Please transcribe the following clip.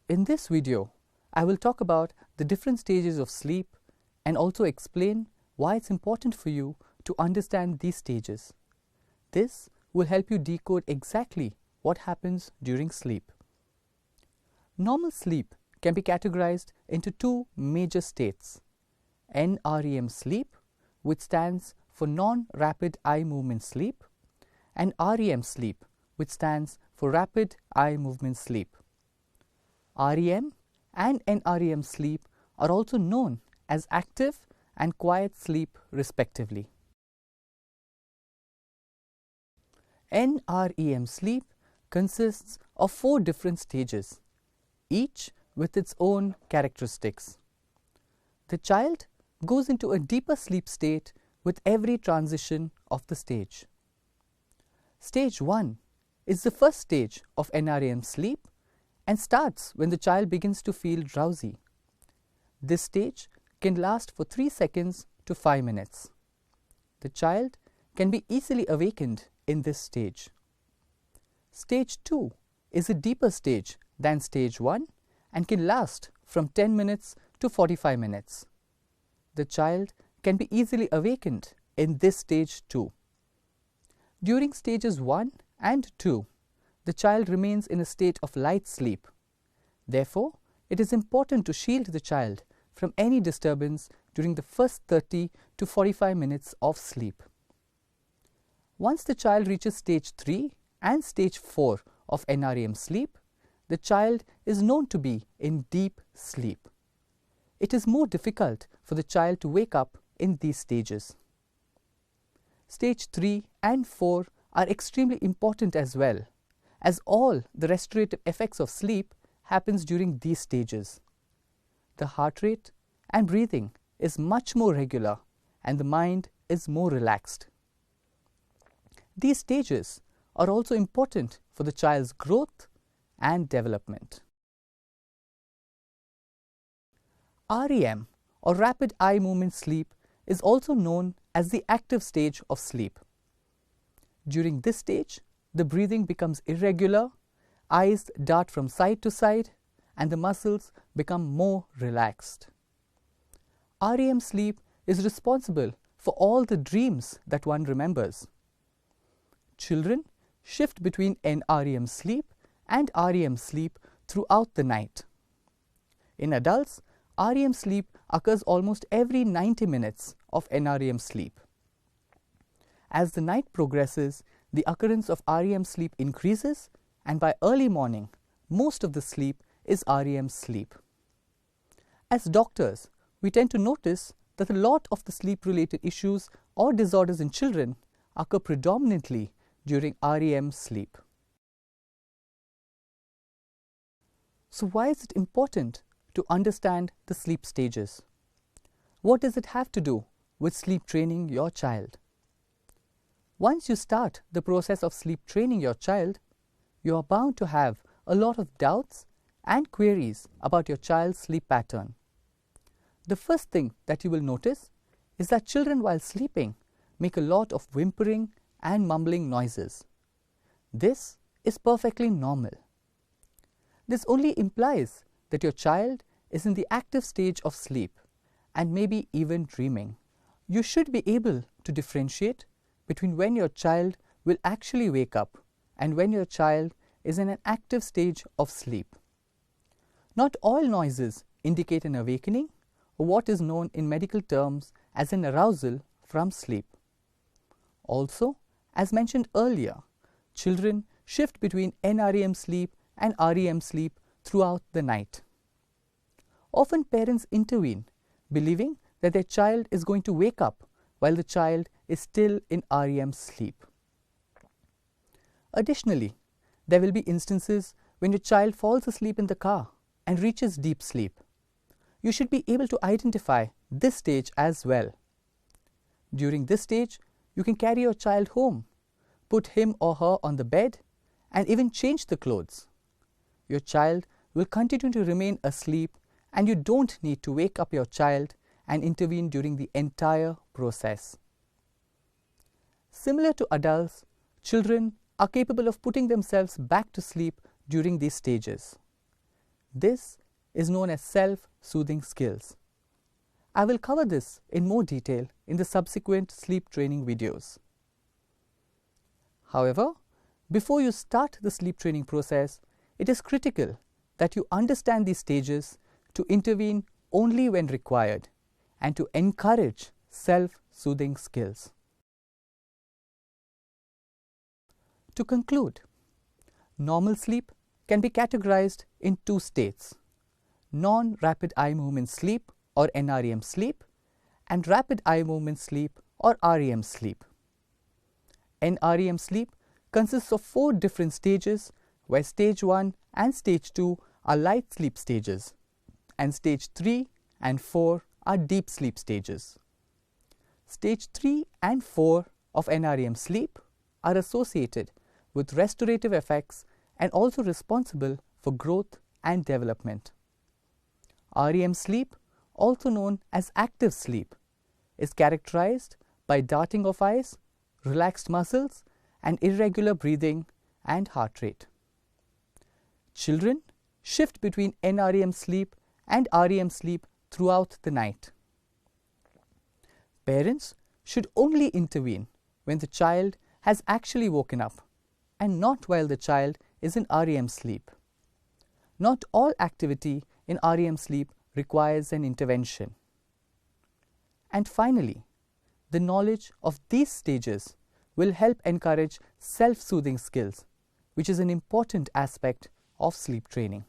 In this video, I will talk about the different stages of sleep and also explain why it's important for you to understand these stages. This will help you decode exactly what happens during sleep. Normal sleep can be categorized into two major states: NREM sleep, which stands for non-rapid eye movement sleep, and REM sleep, which stands for rapid eye movement sleep. REM and NREM sleep are also known as active and quiet sleep respectively. NREM sleep consists of 4 different stages, each with its own characteristics. The child goes into a deeper sleep state with every transition of the stage. Stage 1 is the first stage of NREM sleep and starts when the child begins to feel drowsy. This stage can last for 3 seconds to 5 minutes. The child can be easily awakened in this stage. Stage 2 is a deeper stage than stage 1 and can last from 10 minutes to 45 minutes. The child can be easily awakened in this stage too. During stages 1 and 2, the child remains in a state of light sleep. Therefore, it is important to shield the child from any disturbance during the first 30 to 45 minutes of sleep. Once the child reaches stage 3 and stage 4 of NREM sleep, the child is known to be in deep sleep. It is more difficult for the child to wake up in these stages. Stage 3 and 4 are extremely important as well, as all the restorative effects of sleep happens during these stages. The heart rate and breathing is much more regular and the mind is more relaxed. These stages are also important for the child's growth and development. REM, or rapid eye movement sleep, is also known as the active stage of sleep. During this stage, the breathing becomes irregular, eyes dart from side to side, and the muscles become more relaxed. REM sleep is responsible for all the dreams that one remembers. Children shift between NREM sleep and REM sleep throughout the night. In adults, REM sleep occurs almost every 90 minutes of NREM sleep. As the night progresses, the occurrence of REM sleep increases, and by early morning, most of the sleep is REM sleep. As doctors, we tend to notice that a lot of the sleep-related issues or disorders in children occur predominantly during REM sleep. So why is it important to understand the sleep stages? What does it have to do with sleep training your child? Once you start the process of sleep training your child, you are bound to have a lot of doubts and queries about your child's sleep pattern. The first thing that you will notice is that children while sleeping make a lot of whimpering and mumbling noises. This is perfectly normal. This only implies that your child is in the active stage of sleep and maybe even dreaming. You should be able to differentiate between when your child will actually wake up and when your child is in an active stage of sleep. Not all noises indicate an awakening or what is known in medical terms as an arousal from sleep. Also, as mentioned earlier, children shift between NREM sleep and REM sleep throughout the night. Often parents intervene, believing that their child is going to wake up while the child is still in REM sleep. Additionally, there will be instances when your child falls asleep in the car and reaches deep sleep. You should be able to identify this stage as well. During this stage, you can carry your child home, put him or her on the bed, and even change the clothes. Your child will continue to remain asleep, and you don't need to wake up your child and intervene during the entire process. Similar to adults, children are capable of putting themselves back to sleep during these stages. This is known as self-soothing skills. I will cover this in more detail in the subsequent sleep training videos. However, before you start the sleep training process, it is critical that you understand these stages to intervene only when required and to encourage self-soothing skills. To conclude, normal sleep can be categorized in two states: non-rapid eye movement sleep or NREM sleep and rapid eye movement sleep or REM sleep. NREM sleep consists of 4 different stages, where stage 1 and stage 2 are light sleep stages and stage 3 and 4 are deep sleep stages. Stage 3 and 4 of NREM sleep are associated with restorative effects and also responsible for growth and development. REM sleep, also known as active sleep, is characterized by darting of eyes, relaxed muscles, and irregular breathing and heart rate. Children shift between NREM sleep and REM sleep throughout the night. Parents should only intervene when the child has actually woken up and not while the child is in REM sleep. Not all activity in REM sleep requires an intervention. And finally, the knowledge of these stages will help encourage self-soothing skills, which is an important aspect of sleep training.